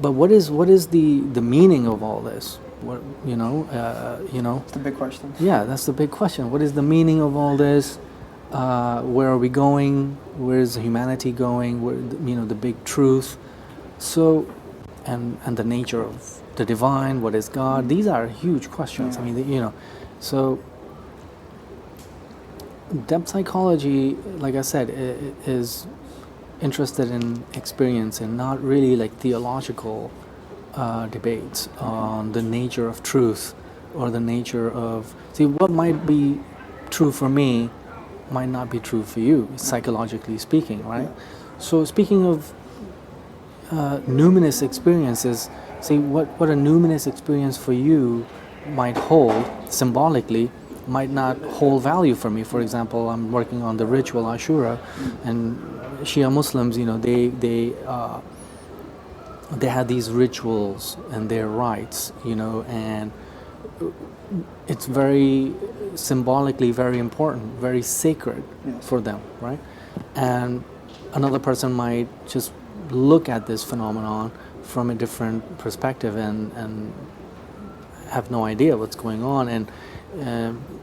but what is the meaning of all this? What, you know, It's the big question. Yeah, that's the big question. What is the meaning of all this? Where are we going? Where is humanity going? Where, you know, the big truth. So, and the nature of the divine. What is God? These are huge questions. I mean, you know, so depth psychology, like I said, is interested in experience and not really like theological debates on the nature of truth or the nature of, see, what might be true for me might not be true for you, psychologically speaking, right? So speaking of numinous experiences, see, what a numinous experience for you might hold symbolically might not hold value for me. For example, I'm working on the ritual Ashura, and Shia Muslims, you know, they have these rituals and their rites, you know, and it's very symbolically very important, very sacred for them, right? And another person might just look at this phenomenon from a different perspective and have no idea what's going on, and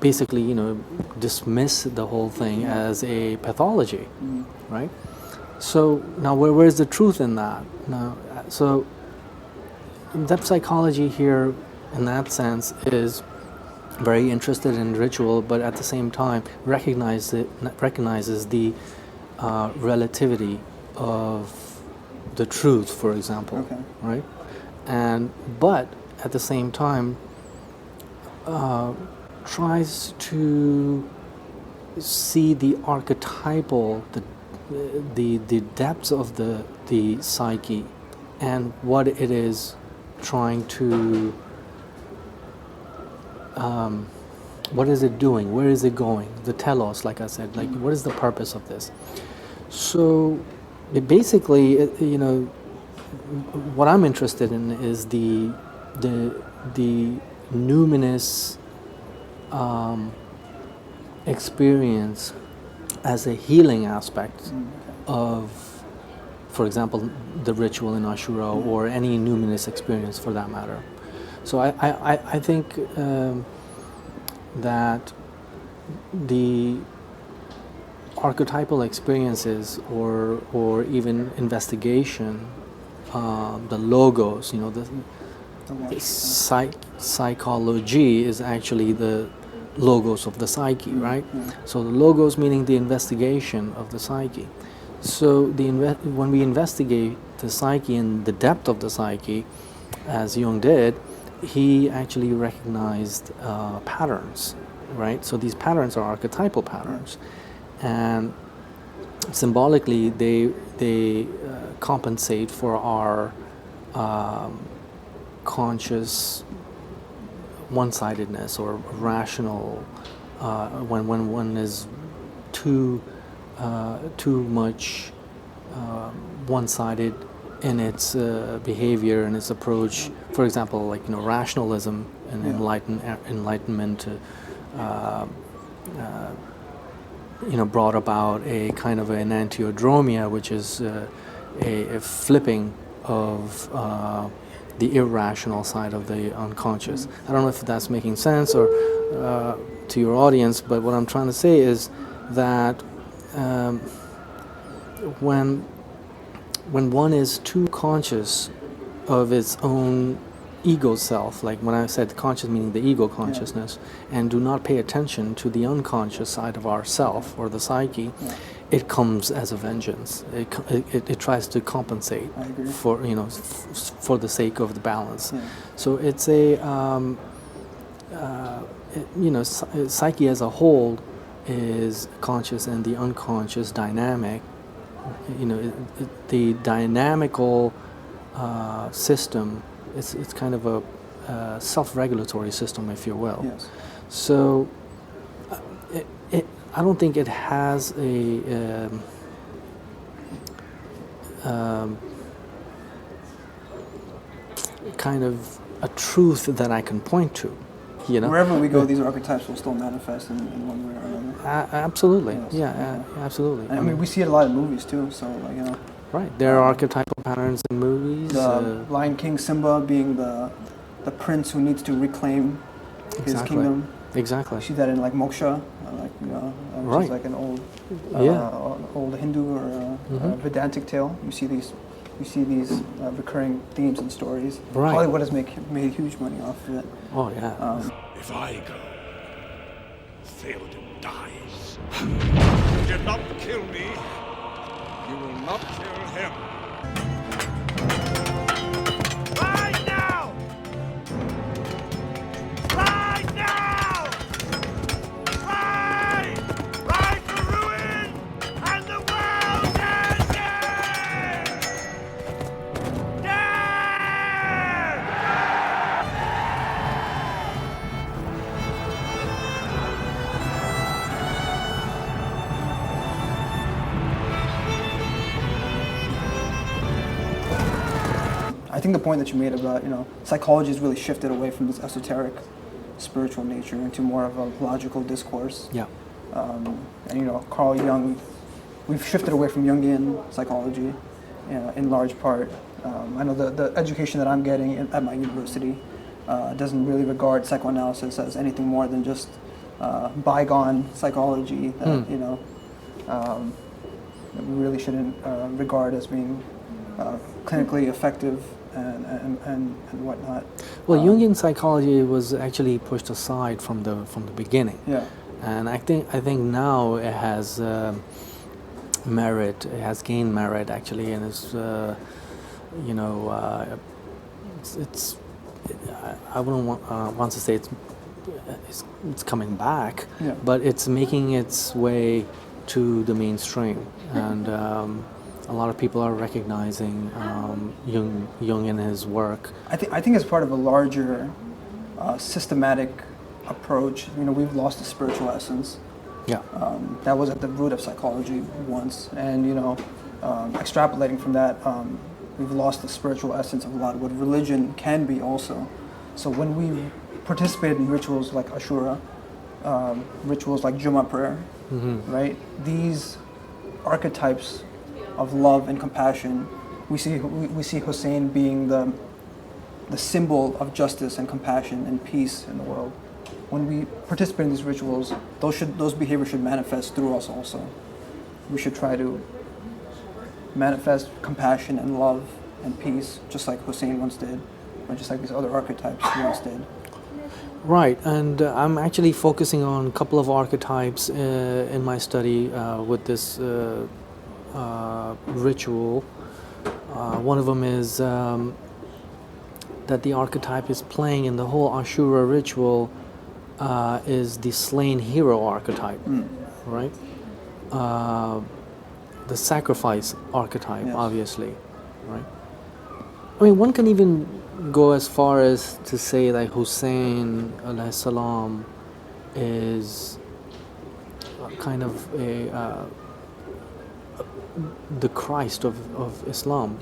basically, you know, dismiss the whole thing as a pathology, right? So now, where's the truth in that? Now, so depth psychology here, in that sense, is very interested in ritual, but at the same time recognizes the relativity of the truth, for example, right? And but at the same time tries to see the archetypal, the depths of the psyche and what it is trying to, what is it doing, where is it going, the telos, like I said, like what is the purpose of this. So basically, you know, what I'm interested in is the numinous experience as a healing aspect of, for example, the ritual in Ashura or any numinous experience for that matter. So I think that the archetypal experiences or even investigation, the logos, you know, the psychology is actually the logos of the psyche, right? So the logos meaning the investigation of the psyche. So when we investigate the psyche and the depth of the psyche, as Jung did, he actually recognized patterns, right? So these patterns are archetypal patterns, and symbolically they compensate for our conscious one-sidedness or rational, when one is too much one-sided in its behavior and its approach. For example, like, you know, rationalism and enlightenment, you know, brought about a kind of an enantiodromia, which is a flipping of the irrational side of the unconscious. I don't know if that's making sense or to your audience, but what I'm trying to say is that when one is too conscious of its own ego self, like when I said conscious meaning the ego consciousness, and do not pay attention to the unconscious side of ourself or the psyche, it comes as a vengeance. It tries to compensate for, you know, for the sake of the balance. So it's a you know, psyche as a whole is conscious and the unconscious dynamic. You know, the dynamical system. It's kind of a self-regulatory system, if you will. So I don't think it has a kind of a truth that I can point to. You know, wherever we go, these archetypes will still manifest in one way or another. Absolutely, absolutely. I mean, we see it a lot in movies too. So, like, you know. Right. There are archetypal patterns in movies. The Lion King Simba being the prince who needs to reclaim his kingdom. Exactly. You see that in like Moksha, which is like an old, old Hindu or Vedantic tale. You see these recurring themes and stories. Right. Hollywood has made huge money off of it. Oh yeah. If I go, Theoden dies. You did not kill me. You will not kill him. Right now! Right now! Right! Right for ruin and the world's ending! Death! I think the point that you made about, psychology has really shifted away from this esoteric spiritual nature into more of a logical discourse. Yeah. And, Carl Jung, we've shifted away from Jungian psychology in large part. I know the education that I'm getting at my university doesn't really regard psychoanalysis as anything more than just bygone psychology that, that we really shouldn't regard as being clinically effective and whatnot. Well, Jungian psychology was actually pushed aside from the beginning. Yeah. And I think now it has merit. It has gained merit actually, and it's it's I wouldn't want to say it's coming back, but it's making its way to the mainstream, and a lot of people are recognizing Jung and his work. I think it's part of a larger systematic approach. We've lost the spiritual essence. Yeah. That was at the root of psychology once, and extrapolating from that, we've lost the spiritual essence of a lot of what religion can be also. So when we participate in rituals like Ashura, rituals like Juma prayer, right? These archetypes of love and compassion, we see Hussein being the symbol of justice and compassion and peace in the world. When we participate in these rituals, those behaviors should manifest through us also. We should try to manifest compassion and love and peace, just like Hussein once did, or just like these other archetypes once did. Right, and I'm actually focusing on a couple of archetypes in my study with this ritual. One of them is that the archetype is playing in the whole Ashura ritual is the slain hero archetype, right? The sacrifice archetype, obviously, right? I mean, one can even go as far as to say that Hussein alayhi salam is kind of the Christ of Islam,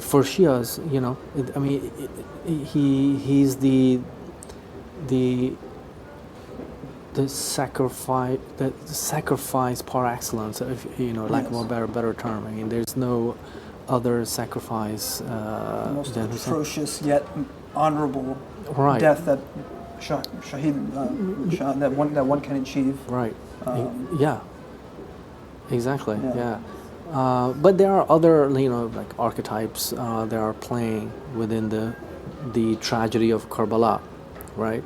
for Shias, he's the sacrifice par excellence, if lack of a better term. I mean, there's no other sacrifice the most than atrocious yet honorable death that that one can achieve. Right. Exactly. But there are other, like archetypes that are playing within the tragedy of Karbala, right?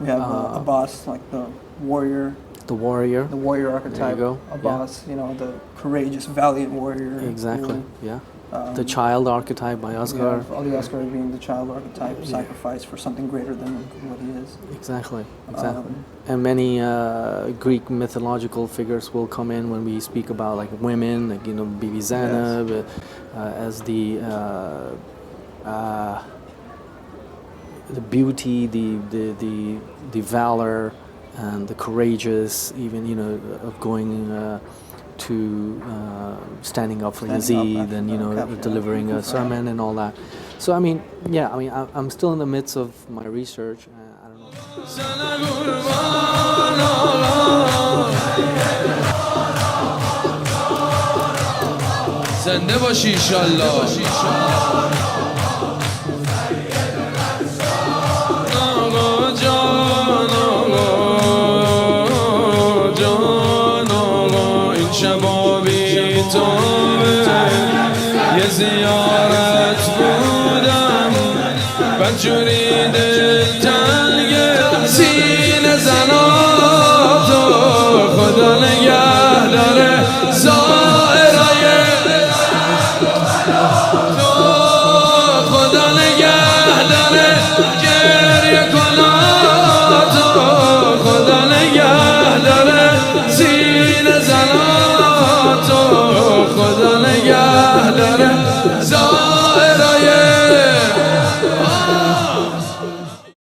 We have Abbas, like the warrior. The warrior archetype. There you go. Abbas, the courageous, valiant warrior. Exactly. The child archetype by Asghar. Ali Asghar being the child archetype, sacrifice for something greater than what he is. Exactly. And many Greek mythological figures will come in when we speak about like women, like Bibi Zainab, as the beauty, the valor, and the courageous, even of going to standing up for Yazid and delivering a sermon and all that. So I'm still in the midst of my research. I don't know. زنده باشی انشالله. آقا جان آقا جان آقا این شبا بی توه یه زیارت بودم بدجوری دل تنگه سینه زناتو خدا نگه داره زائرای تو خدا نگه داره گریه کناتو خدا نگه داره سینه زناتو خدا نگه داره